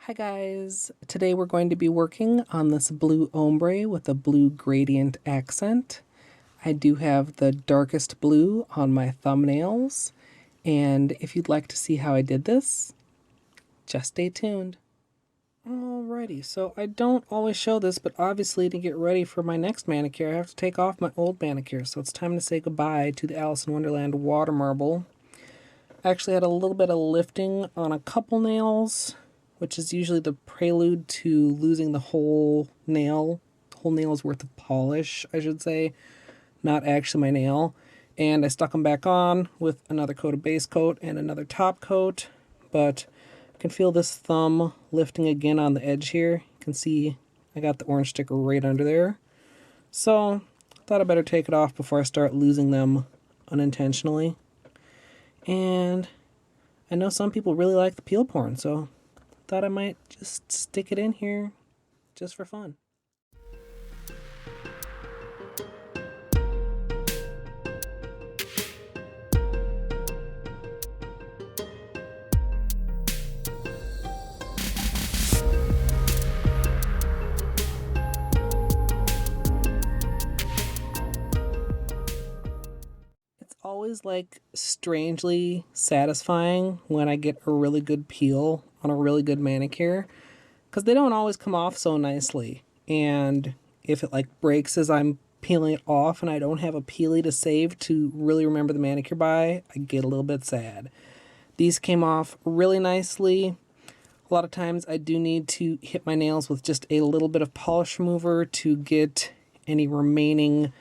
Hi guys, today we're going to be working on this blue ombre with a blue gradient accent. I do have the darkest blue on my thumbnails, and if you'd like to see how I did this, just stay tuned. Alrighty, so I don't always show this, but obviously to get ready for my next manicure I have to take off my old manicure, so it's time to say goodbye to the Alice in Wonderland water marble. I actually had a little bit of lifting on a couple nails, which is usually the prelude to losing the whole nail's worth of polish, I should say, not actually my nail. And I stuck them back on with another coat of base coat and another top coat, but I can feel this thumb lifting again on the edge here. You can see I got the orange sticker right under there. So I thought I better take it off before I start losing them unintentionally. And I know some people really like the peel porn, so thought I might just stick it in here just for fun. It's always like strangely satisfying when I get a really good peel on a really good manicure, because they don't always come off so nicely. And if it like breaks as I'm peeling it off and I don't have a peely to save to really remember the manicure by, I get a little bit sad. These came off really nicely. A lot of times I do need to hit my nails with just a little bit of polish remover to get any remaining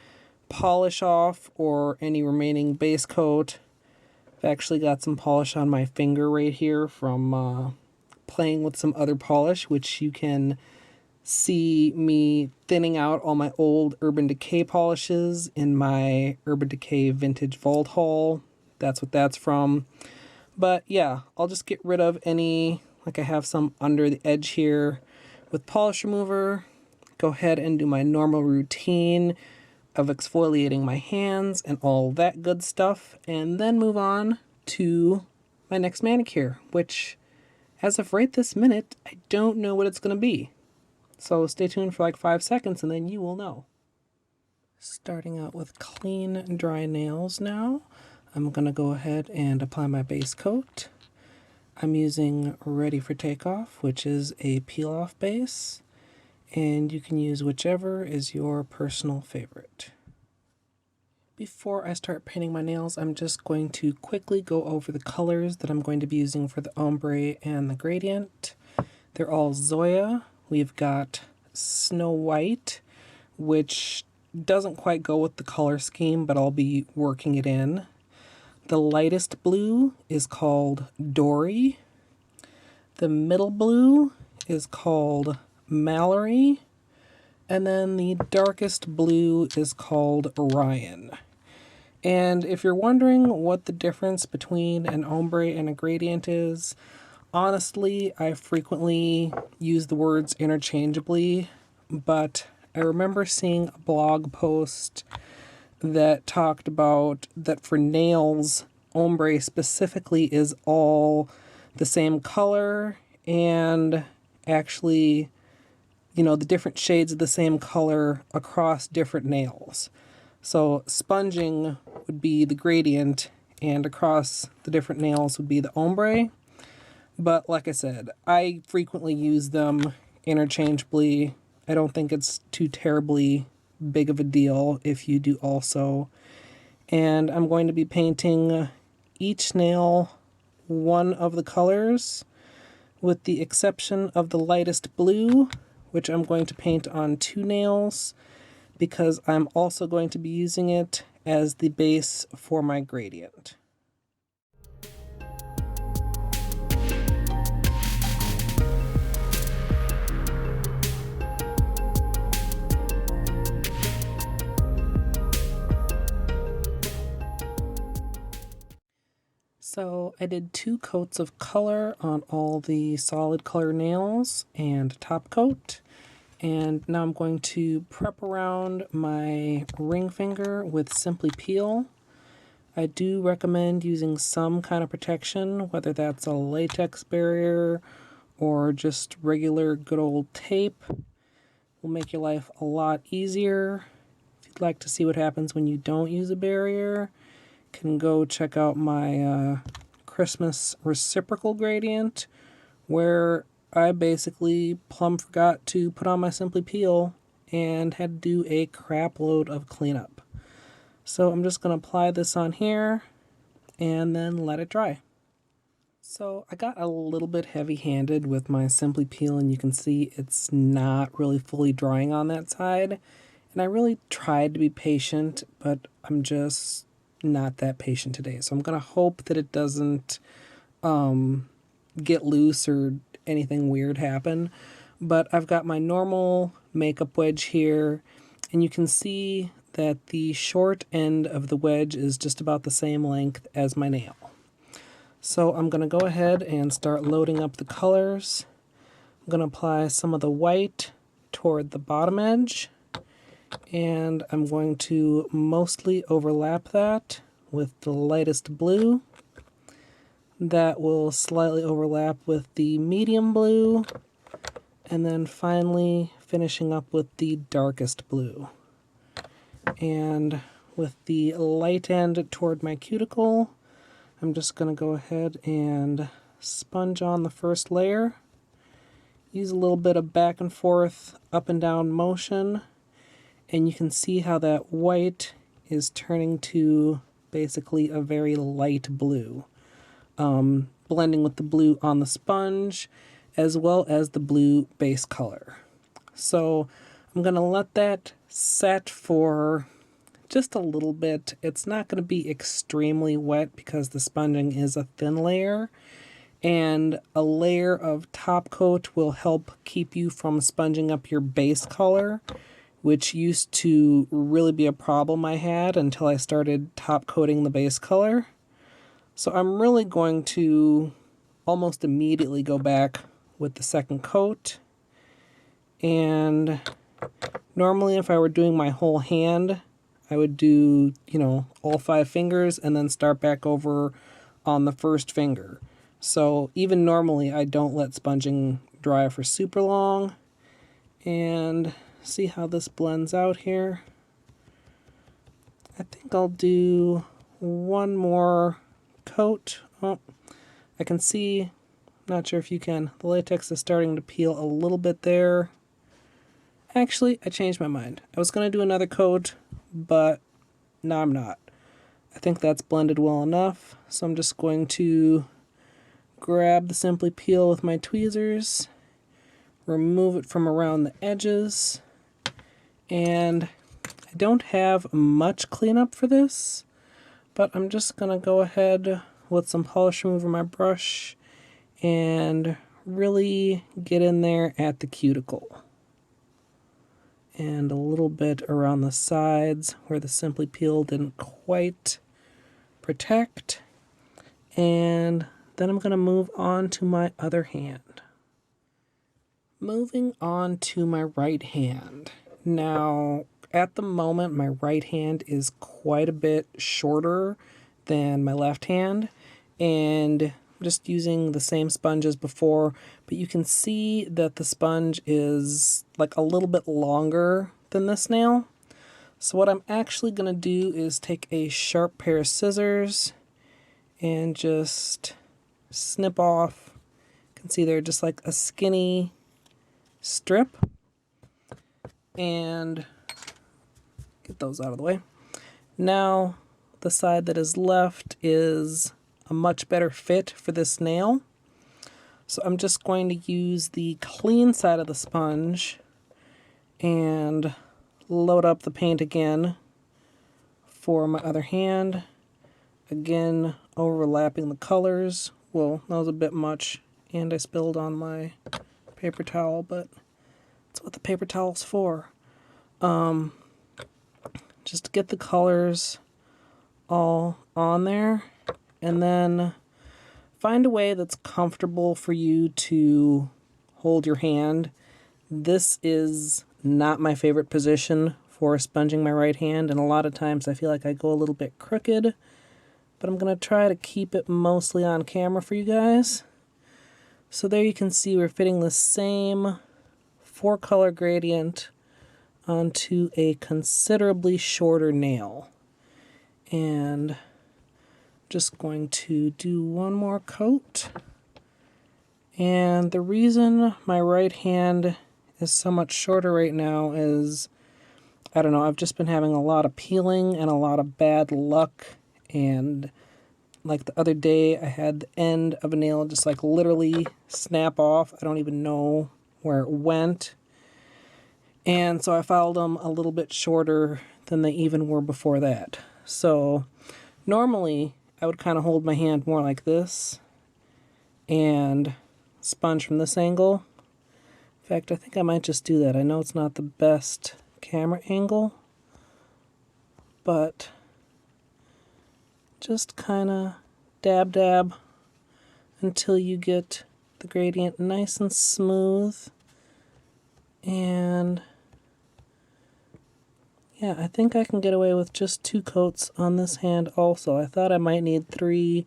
polish off or any remaining base coat. I've actually got some polish on my finger right here from playing with some other polish, which you can see me thinning out all my old Urban Decay polishes in my Urban Decay Vintage Vault haul. That's what that's from. But yeah, I'll just get rid of any, like I have some under the edge here with polish remover. Go ahead and do my normal routine of exfoliating my hands and all that good stuff, and then move on to my next manicure, which as of right this minute, I don't know what it's going to be. So stay tuned for like 5 seconds and then you will know. Starting out with clean, dry nails now. I'm going to go ahead and apply my base coat. I'm using Ready for Takeoff, which is a peel-off base, and you can use whichever is your personal favorite. Before I start painting my nails, I'm just going to quickly go over the colors that I'm going to be using for the ombre and the gradient. They're all Zoya. We've got Snow White, which doesn't quite go with the color scheme, but I'll be working it in. The lightest blue is called Dory. The middle blue is called Mallory. And then the darkest blue is called Orion. And if you're wondering what the difference between an ombre and a gradient is, honestly, I frequently use the words interchangeably, but I remember seeing a blog post that talked about that for nails, ombre specifically is all the same color and actually, you know, the different shades of the same color across different nails. So sponging would be the gradient and across the different nails would be the ombre. But like I said, I frequently use them interchangeably. I don't think it's too terribly big of a deal if you do also. And I'm going to be painting each nail one of the colors, with the exception of the lightest blue, which I'm going to paint on 2 nails, because I'm also going to be using it as the base for my gradient. So I did 2 coats of color on all the solid color nails and top coat. And now I'm going to prep around my ring finger with Simply Peel. I do recommend using some kind of protection, whether that's a latex barrier or just regular good old tape will make your life a lot easier. If you'd like to see what happens when you don't use a barrier, you can go check out my Christmas reciprocal gradient, where I basically plumb forgot to put on my Simply Peel and had to do a crap load of cleanup. So I'm just going to apply this on here and then let it dry. So I got a little bit heavy-handed with my Simply Peel, and you can see it's not really fully drying on that side. And I really tried to be patient, but I'm just not that patient today. So I'm going to hope that it doesn't get loose or anything weird happen. But I've got my normal makeup wedge here, and you can see that the short end of the wedge is just about the same length as my nail. So I'm going to go ahead and start loading up the colors. I'm going to apply some of the white toward the bottom edge, and I'm going to mostly overlap that with the lightest blue. That will slightly overlap with the medium blue, and then finally finishing up with the darkest blue. And with the light end toward my cuticle, I'm just going to go ahead and sponge on the first layer. Use a little bit of back and forth, up and down motion, and you can see how that white is turning to basically a very light blue, blending with the blue on the sponge as well as the blue base color. So I'm going to let that set for just a little bit. It's not going to be extremely wet because the sponging is a thin layer, and a layer of top coat will help keep you from sponging up your base color, which used to really be a problem I had until I started top coating the base color. So I'm really going to almost immediately go back with the second coat, and normally if I were doing my whole hand, I would do, all 5 fingers and then start back over on the first finger. So even normally I don't let sponging dry for super long. And see how this blends out here. I think I'll do one more coat. Oh, I can see, not sure if you can, the latex is starting to peel a little bit there. Actually, I changed my mind. I was going to do another coat, but now I'm not. I think that's blended well enough, so I'm just going to grab the Simply Peel with my tweezers, remove it from around the edges, and I don't have much cleanup for this, but I'm just going to go ahead with some polish remover on my brush and really get in there at the cuticle. And a little bit around the sides where the Simply Peel didn't quite protect. And then I'm going to move on to my other hand. Moving on to my right hand. Now, at the moment, my right hand is quite a bit shorter than my left hand, and I'm just using the same sponge as before, but you can see that the sponge is like a little bit longer than this nail. So what I'm actually going to do is take a sharp pair of scissors and just snip off. You can see they're just like a skinny strip, and get those out of the way. Now the side that is left is a much better fit for this nail. So I'm just going to use the clean side of the sponge and load up the paint again for my other hand. Again, overlapping the colors. Well, that was a bit much, and I spilled on my paper towel, but that's what the paper towel's for. Just to get the colors all on there, and then find a way that's comfortable for you to hold your hand. This is not my favorite position for sponging my right hand, and a lot of times I feel like I go a little bit crooked, but I'm going to try to keep it mostly on camera for you guys. So there you can see we're fitting the same 4-color gradient onto a considerably shorter nail. And just going to do one more coat. And the reason my right hand is so much shorter right now is, I don't know, I've just been having a lot of peeling and a lot of bad luck. And like the other day, I had the end of a nail just like literally snap off. I don't even know where it went. And so I filed them a little bit shorter than they even were before that. So normally I would kind of hold my hand more like this and sponge from this angle. In fact, I think I might just do that. I know it's not the best camera angle, but just kind of dab dab until you get the gradient nice and smooth. And yeah, I think I can get away with just 2 coats on this hand also. I thought I might need 3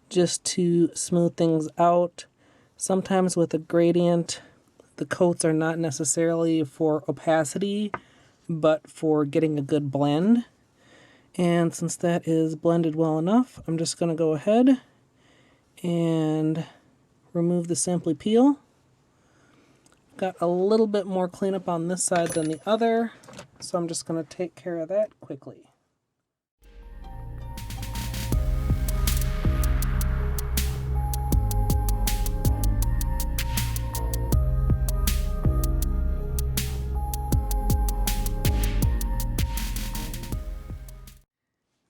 just to smooth things out. Sometimes with a gradient, the coats are not necessarily for opacity, but for getting a good blend. And since that is blended well enough, I'm just going to go ahead and remove the Simply Peel. Got a little bit more cleanup on this side than the other, so I'm just going to take care of that quickly.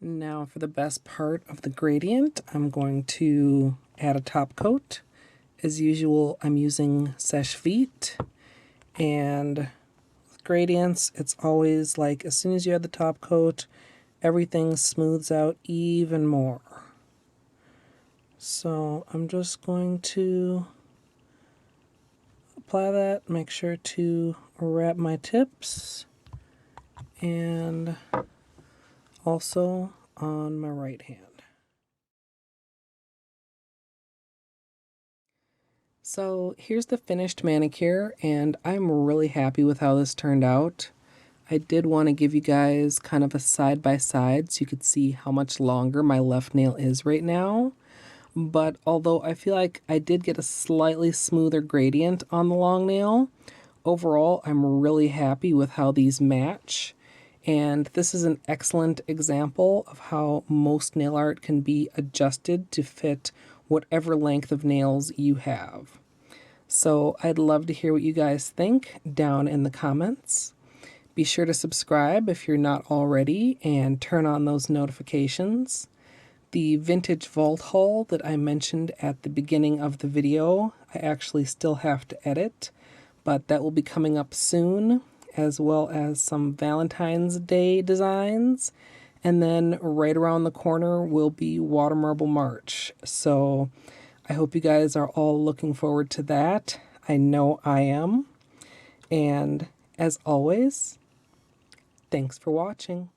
Now for the best part of the gradient, I'm going to add a top coat. As usual, I'm using Sèche Vite, and with gradients, it's always like as soon as you add the top coat, everything smooths out even more. So I'm just going to apply that, make sure to wrap my tips, and also on my right hand. So here's the finished manicure, and I'm really happy with how this turned out. I did want to give you guys kind of a side-by-side so you could see how much longer my left nail is right now. But although I feel like I did get a slightly smoother gradient on the long nail, overall I'm really happy with how these match. And this is an excellent example of how most nail art can be adjusted to fit whatever length of nails you have. So I'd love to hear what you guys think down in the comments. Be sure to subscribe if you're not already and turn on those notifications. The vintage vault haul that I mentioned at the beginning of the video, I actually still have to edit, but that will be coming up soon, as well as some Valentine's Day designs. And then right around the corner will be Water Marble March. So I hope you guys are all looking forward to that. I know I am. And as always, thanks for watching.